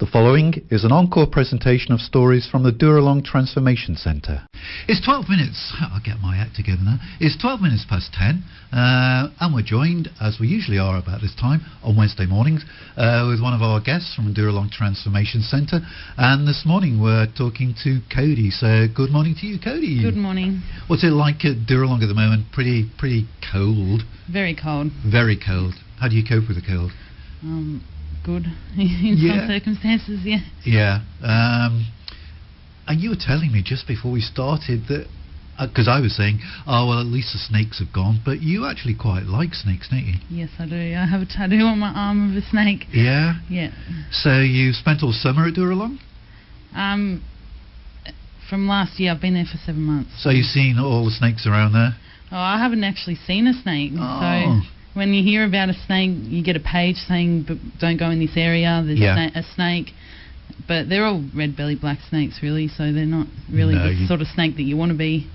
The following is an encore presentation of stories from the Dooralong Transformation Centre. It's 12 minutes, I'll get my act together now. It's 12 minutes past 10, and we're joined, as we usually are about this time, on Wednesday mornings, with one of our guests from the Dooralong Transformation Centre. And this morning we're talking to Kodey. So good morning to you, Kodey. Good morning. What's it like at Dooralong at the moment? Pretty cold. Very cold. Very cold. How do you cope with the cold? Good in some circumstances, yeah. Yeah. And you were telling me just before we started that, because I was saying, oh, well, at least the snakes have gone, but you actually quite like snakes, don't you? Yes, I do. I have a tattoo on my arm of a snake. Yeah? Yeah. So you spent all summer at Dooralong? From last year, I've been there for 7 months. So you've seen all the snakes around there? Oh, I haven't actually seen a snake. Oh. So when you hear about a snake, you get a page saying, don't go in this area, there's a snake. But they're all red-bellied black snakes, really, so they're not really the sort of snake that you want to be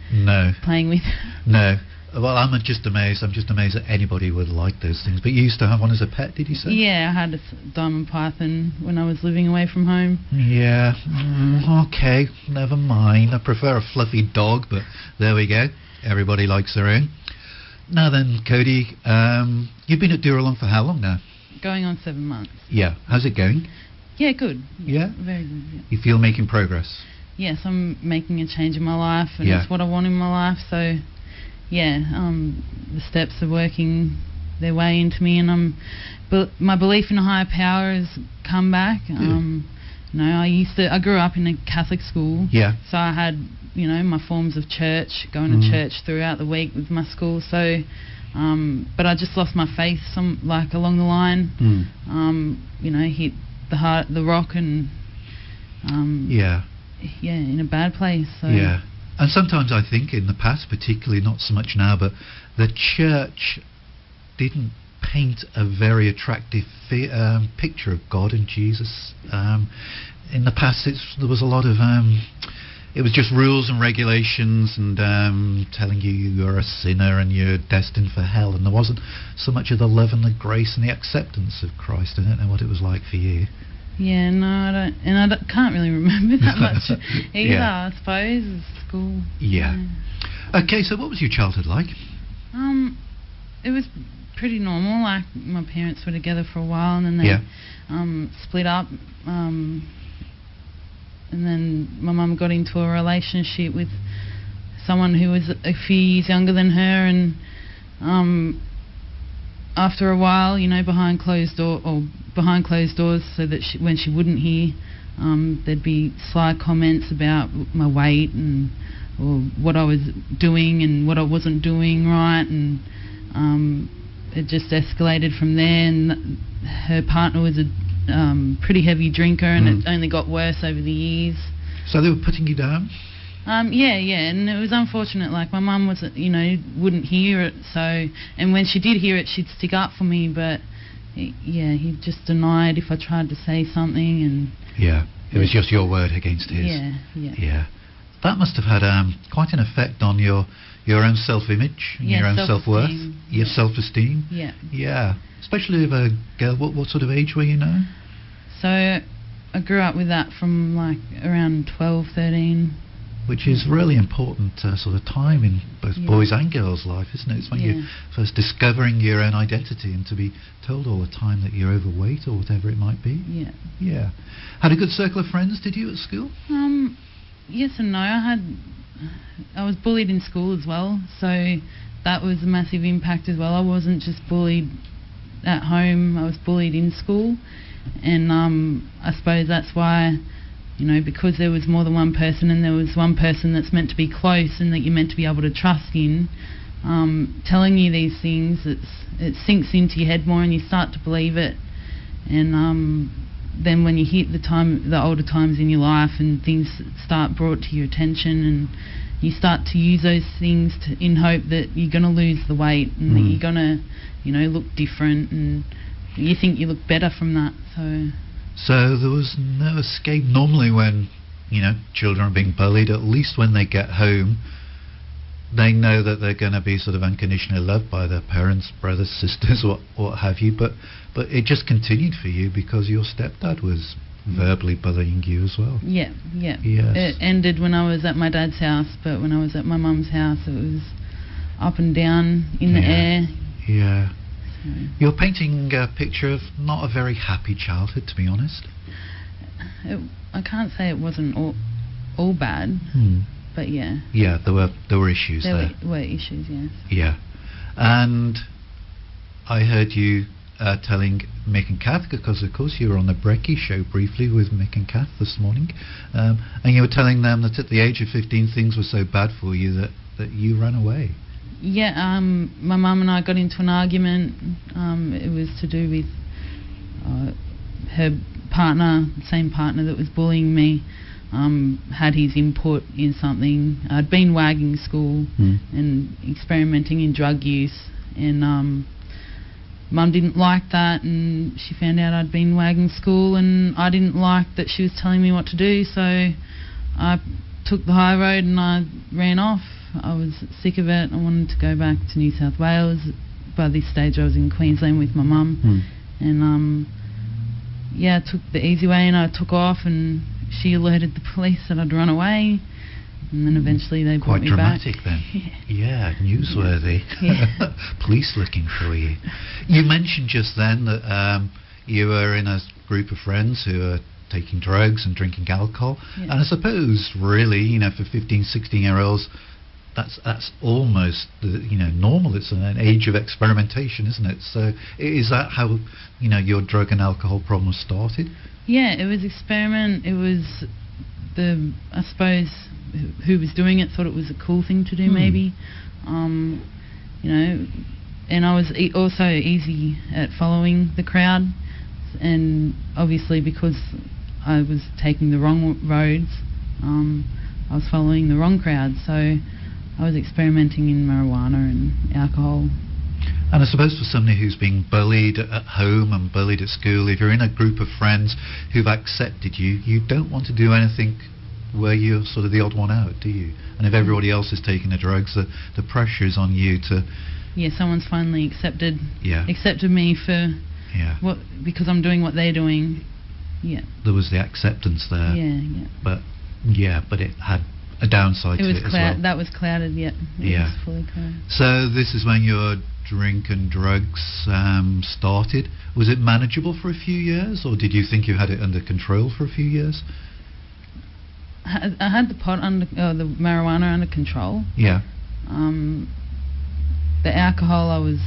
playing with. No. Well, I'm just amazed that anybody would like those things. But you used to have one as a pet, did you say? Yeah, I had a diamond python when I was living away from home. Yeah. Okay, never mind. I prefer a fluffy dog, but there we go. Everybody likes their own. Now then, Kodey, you've been at Dooralong for how long now? Going on 7 months. Yeah. How's it going? Yeah, good. Yeah? Very good, yeah. You feel making progress? Yes, I'm making a change in my life, and it's what I want in my life, so, yeah, the steps are working their way into me, and my belief in a higher power has come back. You know, I grew up in a Catholic school, so I had, you know, my forms of church, going to church throughout the week with my school, so, but I just lost my faith along the line, you know, hit the rock, and in a bad place. So. Yeah, and sometimes I think in the past, particularly not so much now, but the church didn't paint a very attractive picture of God and Jesus. In the past, there was a lot of it was just rules and regulations, and telling you you're a sinner and you're destined for hell, and there wasn't so much of the love and the grace and the acceptance of Christ. I don't know what it was like for you. Yeah, no, I don't, and can't really remember that much either. I suppose school. Yeah. Okay, so what was your childhood like? It was pretty normal. Like, my parents were together for a while, and then they split up. And then my mum got into a relationship with someone who was a few years younger than her, and after a while, you know, behind closed doors, so that when she wouldn't hear, there'd be sly comments about my weight or what I was doing and what I wasn't doing right, and it just escalated from there. And her partner was a pretty heavy drinker, and it only got worse over the years. So they were putting you down? Yeah, and it was unfortunate. Like, my mum was, you know, wouldn't hear it, so, and when she did hear it, she'd stick up for me, but he just denied if I tried to say something, and it was just your word against his. Yeah. That must have had quite an effect on your own self-image, your own self-worth, your self-esteem. Yeah. Especially of a girl. What sort of age were you now? So I grew up with that from like around 12, 13. Which is really important sort of time in both boys' and girls' life, isn't it? It's when you're first discovering your own identity, and to be told all the time that you're overweight or whatever it might be. Yeah. Had a good circle of friends, did you, at school? Yes and no. I was bullied in school as well, so that was a massive impact as well. I wasn't just bullied at home, I was bullied in school, and I suppose that's why, you know, because there was more than one person, and there was one person that's meant to be close and that you're meant to be able to trust in, telling you these things, it sinks into your head more, and you start to believe it. And then when you hit the older times in your life, and things start brought to your attention, and you start to use those things in hope that you're going to lose the weight, and that you're going to, you know, look different, and you think you look better from that. So there was no escape. Normally when, you know, children are being bullied, at least when they get home, they know that they're going to be sort of unconditionally loved by their parents, brothers, sisters, what have you. But it just continued for you because your stepdad was verbally bullying you as well. Yeah. Yes. It ended when I was at my dad's house, but when I was at my mum's house, it was up and down in the air. Yeah. So. You're painting a picture of not a very happy childhood, to be honest. I can't say it wasn't all bad, but yeah. Yeah, there were issues there. There were issues, yes. Yeah. And I heard you telling Mick and Kath, because of course you were on the Brecky show briefly with Mick and Kath this morning, and you were telling them that at the age of 15 things were so bad for you that you ran away. Yeah, my mum and I got into an argument. It was to do with her partner, same partner that was bullying me, had his input in something. I'd been wagging school and experimenting in drug use, and Mum didn't like that, and she found out I'd been wagging school, and I didn't like that she was telling me what to do, so I took the high road and I ran off. I was sick of it. I wanted to go back to New South Wales. By this stage I was in Queensland with my mum, and I took the easy way and I took off, and she alerted the police that I'd run away, and then eventually they brought me back. Quite dramatic then. Yeah, newsworthy. Yeah. Police looking for you. You mentioned just then that you were in a group of friends who are taking drugs and drinking alcohol, and I suppose really, for 15, 16-year-olds, that's almost normal. It's an age of experimentation, isn't it? So is that how your drug and alcohol problem started? Yeah, it was experiment. It was I suppose who was doing it thought it was a cool thing to do, maybe, and I was also easy at following the crowd, and obviously because I was taking the wrong roads, I was following the wrong crowd, so I was experimenting in marijuana and alcohol. And I suppose for somebody who's being bullied at home and bullied at school, if you're in a group of friends who've accepted you, you don't want to do anything where you're sort of the odd one out, do you? And if everybody else is taking the drugs, the pressure is on you to... Yeah, someone's finally accepted me for because I'm doing what they're doing. Yeah. There was the acceptance there. Yeah. But it had a downside to it as well. That was clouded, It was fully clouded. So this is when your drink and drugs started. Was it manageable for a few years, or did you think you had it under control for a few years? I had the the marijuana under control. Yeah. The alcohol I was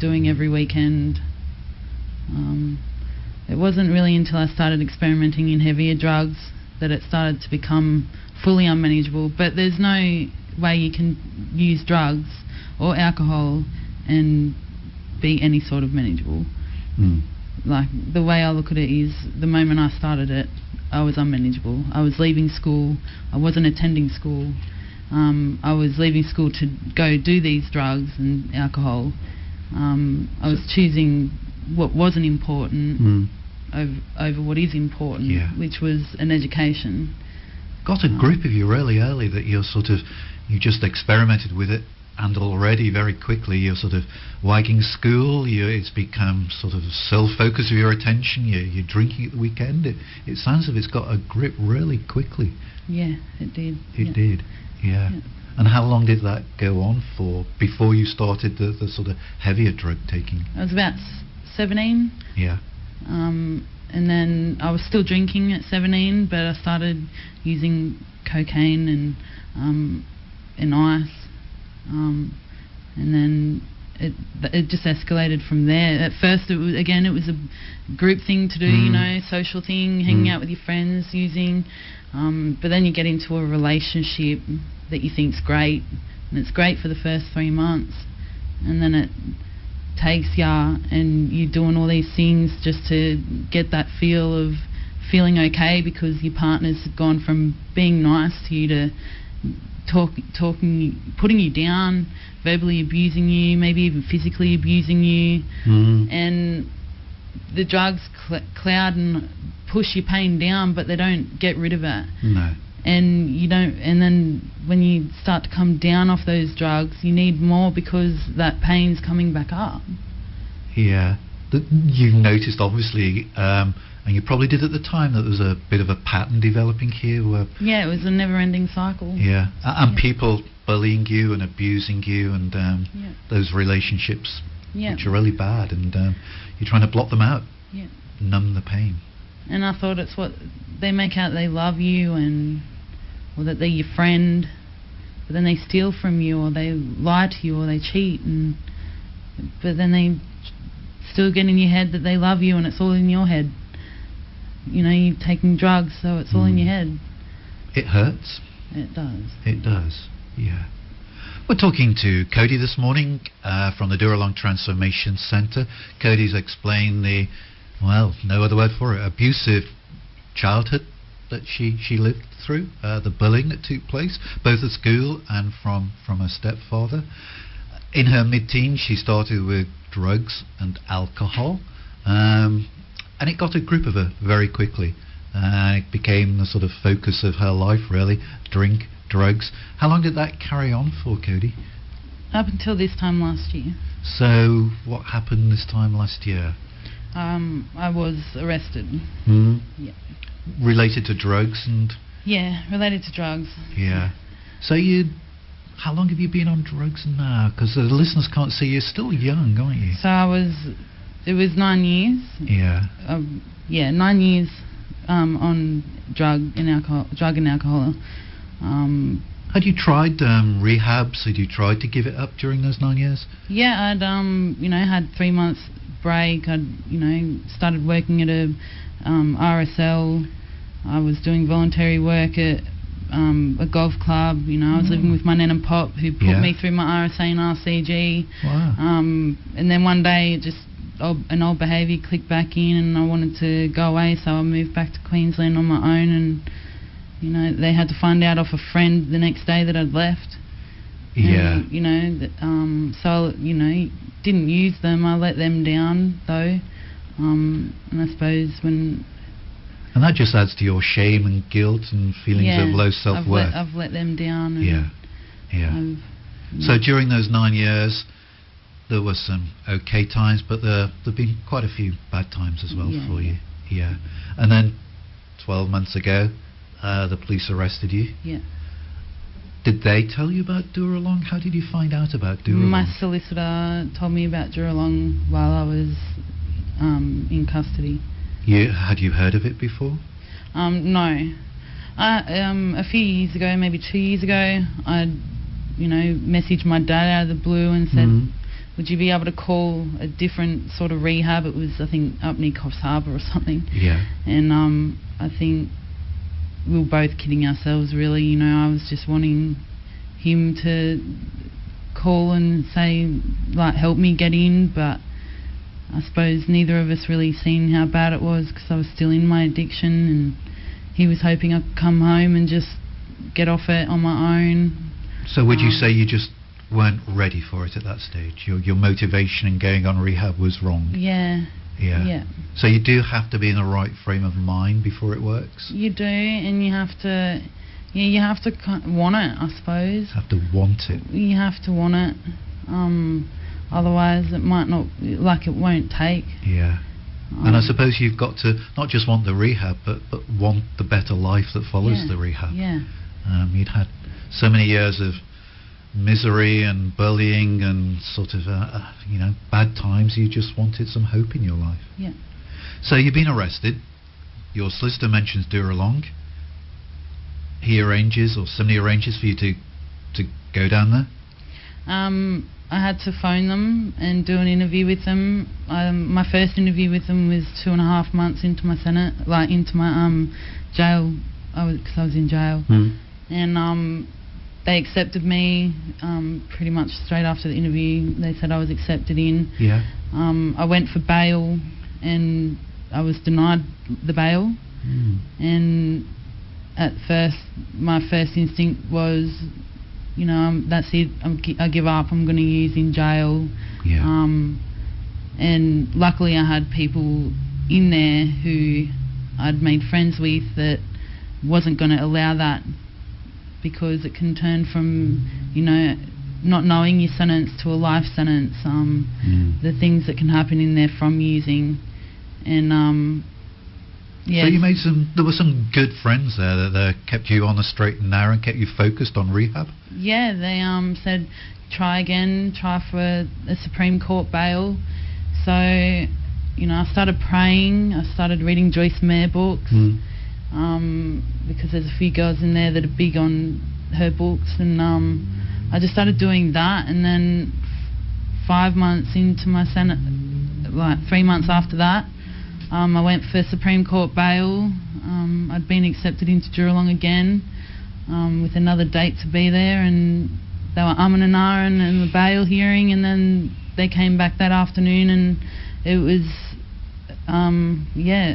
doing every weekend. It wasn't really until I started experimenting in heavier drugs that it started to become fully unmanageable. But there's no way you can use drugs or alcohol and be any sort of manageable. Like, the way I look at it is, the moment I started it, I was unmanageable. I was leaving school. I wasn't attending school. I was leaving school to go do these drugs and alcohol. I was choosing what wasn't important over what is important, which was an education. Got a grip of you really early that you just experimented with it, and already very quickly you're sort of wagging school. It's become sort of sole focus of your attention. You're drinking at the weekend. It sounds as if it's got a grip really quickly. Yeah, it did. It did. Yeah. And how long did that go on for before you started the sort of heavier drug taking? I was about 17. Yeah. And then I was still drinking at 17, but I started using cocaine and ice. And then it just escalated from there. At first, it was a group thing to do, social thing, hanging out with your friends, using. But then you get into a relationship that you think's great, and it's great for the first 3 months, and then it takes ya, and you're doing all these things just to get that feel of feeling okay, because your partner's gone from being nice to you to talking, putting you down, verbally abusing you, maybe even physically abusing you, and the drugs cloud and push your pain down, but they don't get rid of it. No. And you don't. And then when you start to come down off those drugs, you need more because that pain's coming back up. Yeah. You've noticed obviously a And you probably did at the time that there was a bit of a pattern developing here where... Yeah, it was a never-ending cycle. Yeah, and Yeah. people bullying you and abusing you, and Yeah. those relationships Yeah. which are really bad, and you're trying to block them out, Yeah. numb the pain. And I thought it's what they make out they love you, or that they're your friend, but then they steal from you, or they lie to you, or they cheat, but then they still get in your head that they love you, and it's all in your head. You know, you're taking drugs, so it's all in your head. It hurts. It does. It does, yeah. We're talking to Kodey this morning from the Dooralong Transformation Centre. Kodey's explained the, well, no other word for it, abusive childhood that she lived through, the bullying that took place, both at school and from her stepfather. In her mid-teens, she started with drugs and alcohol, and it got a grip of her very quickly. It became the sort of focus of her life, really. Drink, drugs. How long did that carry on for, Kodey? Up until this time last year. So, what happened this time last year? I was arrested. Yeah. Related to drugs and... Yeah, related to drugs. Yeah. So how long have you been on drugs now? Because the listeners can't see, you're still young, aren't you? So it was 9 years. Yeah. 9 years on drug and alcohol. Had you tried rehabs? Had you tried to give it up during those 9 years? Yeah, I'd had 3 months break. I'd started working at a RSL. I was doing voluntary work at a golf club. I was living with my nan and pop, who put me through my RSA and RCG. Wow. And then one day, an old behaviour clicked back in, and I wanted to go away, so I moved back to Queensland on my own. And they had to find out off a friend the next day that I'd left. Yeah. And, so didn't use them. I let them down though. And I suppose when... And that just adds to your shame and guilt and feelings of low self-worth. I've let them down. And So during those 9 years, there were some okay times, but there've been quite a few bad times as well for you. Yeah. And then 12 months ago, the police arrested you. Yeah. Did they tell you about Dooralong? How did you find out about Dooralong? My solicitor told me about Dooralong while I was in custody. Had you heard of it before? No. A few years ago, maybe 2 years ago, I messaged my dad out of the blue and said, would you be able to call a different sort of rehab? It was, I think, up near Coffs Harbour or something. Yeah. And I think we were both kidding ourselves, really. I was just wanting him to call and say, like, help me get in, but I suppose neither of us really seen how bad it was, because I was still in my addiction, and he was hoping I could come home and just get off it on my own. So would you say you just weren't ready for it at that stage? Your motivation in going on rehab was wrong? Yeah. So you do have to be in the right frame of mind before it works? You do, and you have to want it, I suppose. Have to want it. You have to want it. Otherwise it might not, it won't take. Yeah. And I suppose you've got to not just want the rehab, but want the better life that follows the rehab. Yeah. You'd had so many years of misery and bullying and sort of bad times. You just wanted some hope in your life. Yeah. So you've been arrested. Your solicitor mentions Dooralong. He arranges, or somebody arranges for you to go down there. I had to phone them and do an interview with them. My first interview with them was 2.5 months into my jail. Because I was in jail. And they accepted me pretty much straight after the interview. They said I was accepted in. Yeah. I went for bail, and I was denied the bail. And at first, my first instinct was, that's it, I give up, I'm going to use in jail. Yeah. And luckily I had people in there who I'd made friends with that wasn't going to allow that, because it can turn from, not knowing your sentence to a life sentence, the things that can happen in there from using. And Yes. So you made there were some good friends there that kept you on the straight and narrow and kept you focused on rehab? Yeah, they said, try again, try for a Supreme Court bail. So, I started praying, I started reading Joyce Meyer books, because there's a few girls in there that are big on her books, and I just started doing that, and then 5 months into my Senate, like 3 months after that, I went for Supreme Court bail. I'd been accepted into Dooralong again, with another date to be there, and they were and ahhing in the bail hearing, and then they came back that afternoon, and it was,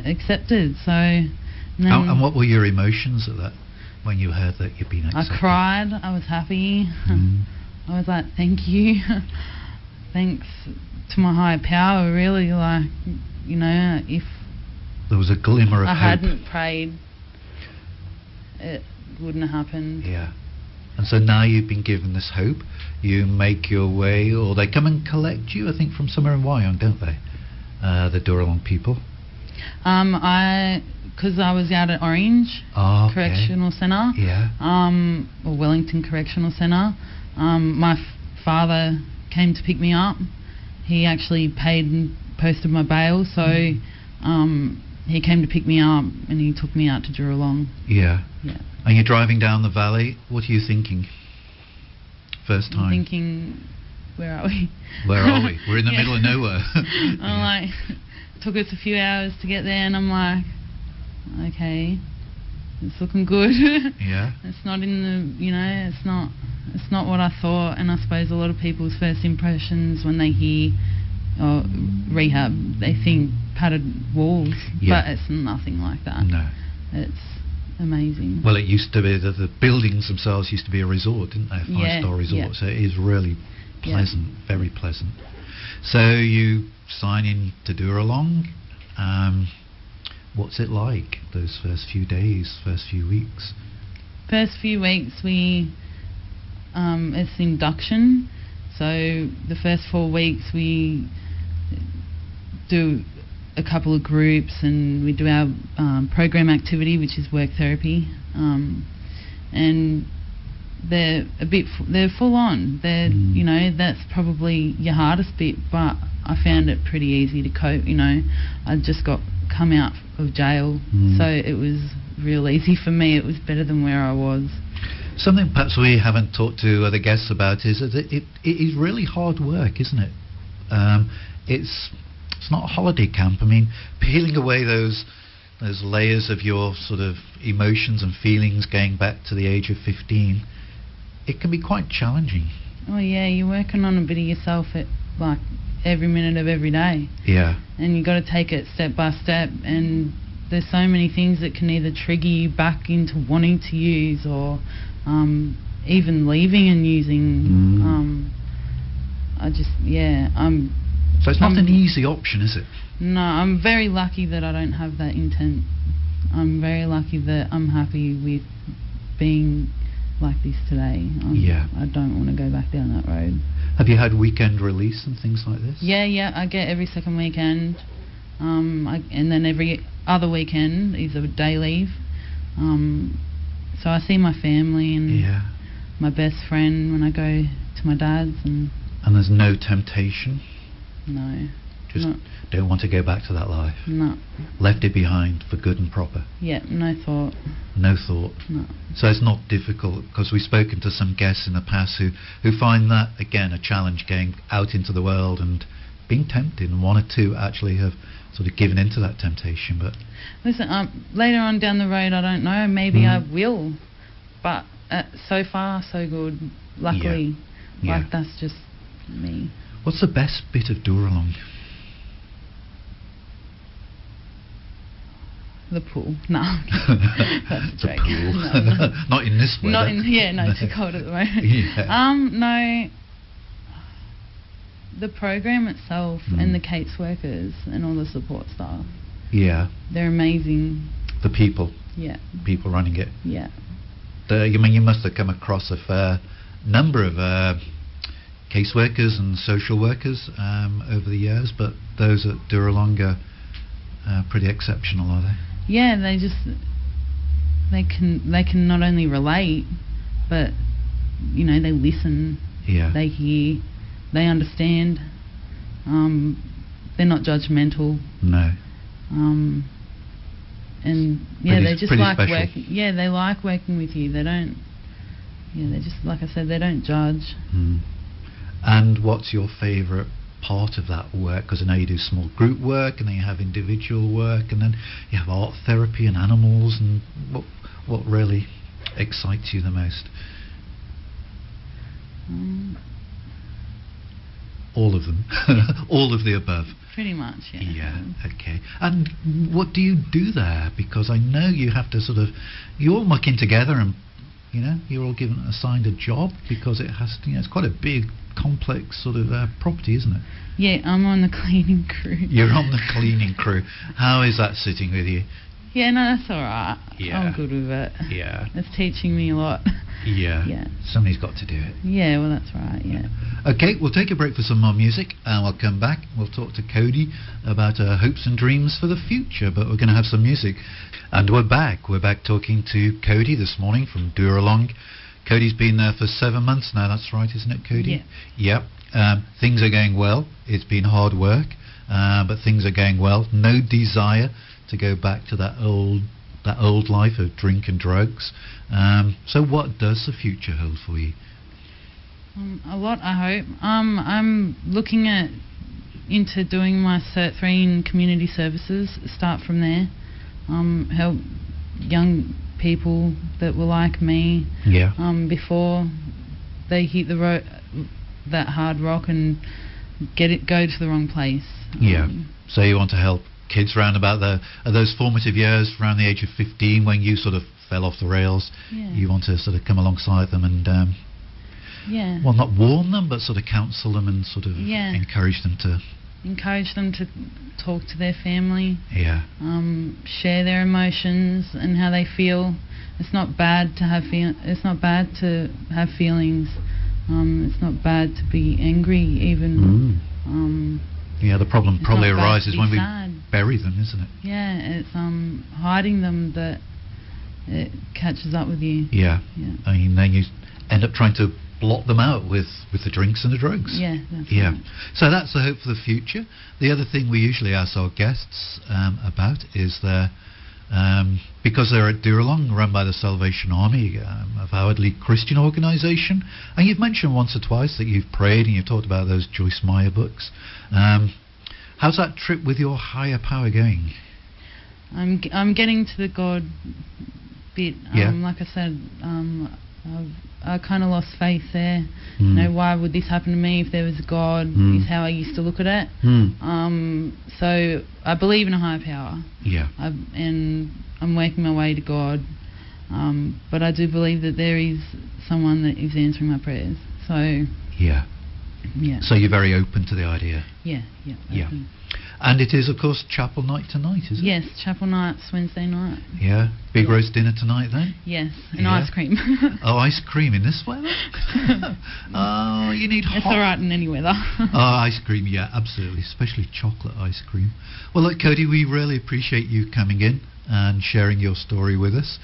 accepted. So. And what were your emotions at that, when you heard that you'd been accepted? I cried. I was happy. I was like, thank you. Thanks to my higher power, really. Like, if there was a glimmer of I hope. hadn't prayed, it wouldn't have happened. Yeah. And so now you've been given this hope. You make your way, or they come and collect you, I think, from somewhere in Wyong, don't they? The Dooralong people. Because I was out at Orange Correctional Centre. Yeah. Or Wellington Correctional Centre. My father came to pick me up. He actually paid and posted my bail, so he came to pick me up and he took me out to Dooralong. Yeah. Yeah. And you're driving down the valley. What are you thinking? First time. I'm thinking, where are we? Where are we? We're in the middle of nowhere. I'm like, it took us a few hours to get there, and I'm like, okay, it's looking good. Yeah. It's not in the, it's not what I thought, and I suppose a lot of people's first impressions when they hear rehab, they think padded walls, but it's nothing like that. No. It's amazing. Well, it used to be that the buildings themselves used to be a resort, didn't they? A five-star resort. So it is really pleasant, very pleasant. So you sign in to Dooralong. What's it like, those first few days, first few weeks? First few weeks, it's induction. So the first 4 weeks we do a couple of groups, and we do our program activity, which is work therapy, and they're they're full on. They're that's probably your hardest bit, but I found it pretty easy to cope. I just come out of jail, so it was real easy for me. It was better than where I was. Something perhaps we haven't talked to other guests about is that it is really hard work, isn't it? It's not a holiday camp. I mean, peeling away those layers of your sort of emotions and feelings going back to the age of 15, it can be quite challenging. Oh yeah, you're working on a bit of yourself at like every minute of every day. Yeah. And you got to take it step by step, and there's so many things that can either trigger you back into wanting to use, or even leaving and using. So it's not an easy option, is it? No, I'm very lucky that I don't have that intent. I'm very lucky that I'm happy with being like this today. I don't want to go back down that road. Have you had weekend release and things like this? Yeah, I get every second weekend. And then every other weekend is a day leave. So I see my family and my best friend when I go to my dad's. And there's no temptation? No. Just don't want to go back to that life? No. Left it behind for good and proper? Yeah, no thought. No thought? No. So it's not difficult, because we've spoken to some guests in the past who find that, again, a challenge, going out into the world and being tempted, and one or two actually have sort of given into that temptation. But listen, later on down the road, I don't know, maybe I will, but so far so good, luckily. Like that's just me. What's the best bit of Dooralong? The pool. No. That's a joke. Pool. No. Not in this weather. It's too cold at the moment. No. The program itself and the caseworkers and all the support staff. Yeah. They're amazing. The people. Yeah. People running it. Yeah. You must have come across a fair number of caseworkers and social workers over the years, but those at Dooralong are pretty exceptional, are they? yeah, they can not only relate, but you know, they listen, Yeah. they hear, they understand. They're not judgmental. No. And yeah, they just pretty like special. working. Yeah, they like working with you. They don't. Yeah, they just, like I said, they don't judge. Mm. And what's your favourite part of that work? Because I know you do small group work, and then you have individual work, and then you have art therapy and animals. And what really excites you the most? All of them. All of the above. Pretty much, yeah. Yeah, okay. And what do you do there? Because I know you have to sort of, you're all mucking together, and you know, you're all assigned a job, because it has to, you know, it's quite a big, complex sort of property, isn't it? Yeah, I'm on the cleaning crew. You're on the cleaning crew. How is that sitting with you? Yeah, no, that's all right. Yeah. I'm good with it. Yeah. It's teaching me a lot. Yeah. Yeah. Somebody's got to do it. Yeah, well, that's right, yeah. Okay, we'll take a break for some more music, and we'll come back. We'll talk to Kodey about her hopes and dreams for the future, but we're going to have some music. And we're back. We're back talking to Kodey this morning from Dooralong. Kodey's been there for 7 months now, that's right, isn't it, Kodey? Yeah. Yep. Things are going well. It's been hard work, but things are going well. No desire to go back to that old life of drink and drugs. So what does the future hold for you? A lot, I hope. I'm looking into doing my Cert 3 in community services, start from there, help young people that were like me, Yeah. before they hit that hard rock and go to the wrong place. Yeah. So you want to help kids around about those formative years, around the age of 15, when you sort of fell off the rails. Yeah. You want to sort of come alongside them and Yeah. well, not warn them, but sort of counsel them and sort of Yeah. encourage them to talk to their family, yeah. share their emotions and how they feel. It's not bad to have it's not bad to have feelings. It's not bad to be angry even. Yeah, the problem It's probably not bad arises to be when we sad. bury them, isn't it? Yeah, it's hiding them that it catches up with you. Yeah. Yeah. I mean, then you end up trying to blot them out with the drinks and the drugs. Yeah, that's Yeah. right. So that's the hope for the future. The other thing we usually ask our guests about is because they're at Dooralong, run by the Salvation Army, a avowedly Christian organisation, and you've mentioned once or twice that you've prayed and you've talked about those Joyce Meyer books. How's that trip with your higher power going? I'm getting to the God bit. Yeah. Like I said, I kind of lost faith there. You know, why would this happen to me if there was a God? Is how I used to look at it. So I believe in a higher power. Yeah. And I'm working my way to God. But I do believe that there is someone that is answering my prayers. So Yeah. yeah. So you're very open to the idea. Yeah. Yeah. open. And it is, of course, chapel night tonight, is it? Yes, chapel nights Wednesday night. Yeah. Big Yeah. roast dinner tonight then? Yes, and Yeah. ice cream. Oh, ice cream in this weather? Oh, you need hot... It's all right in any weather. Oh, ice cream, yeah, absolutely, especially chocolate ice cream. Well, look, Kodey, we really appreciate you coming in and sharing your story with us.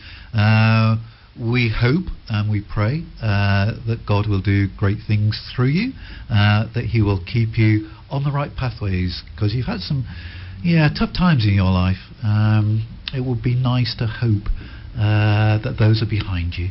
We hope and we pray that God will do great things through you, that He will keep you on the right pathways, because you've had some tough times in your life. It would be nice to hope that those are behind you.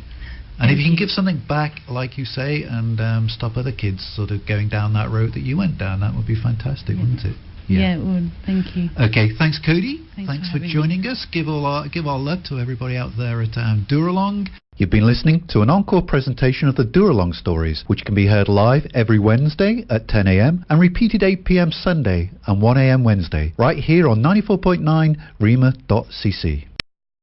And if you can give something back, like you say, and stop other kids sort of going down that road that you went down, that would be fantastic, wouldn't it? Yeah, it would. Thank you. Okay, thanks, Kodey. Thanks for for having joining us. Give our love to everybody out there at Dooralong. You've been listening to an encore presentation of the Dooralong stories, which can be heard live every Wednesday at 10 a.m. and repeated 8 p.m. Sunday and 1 a.m. Wednesday, right here on 94.9 rema.cc.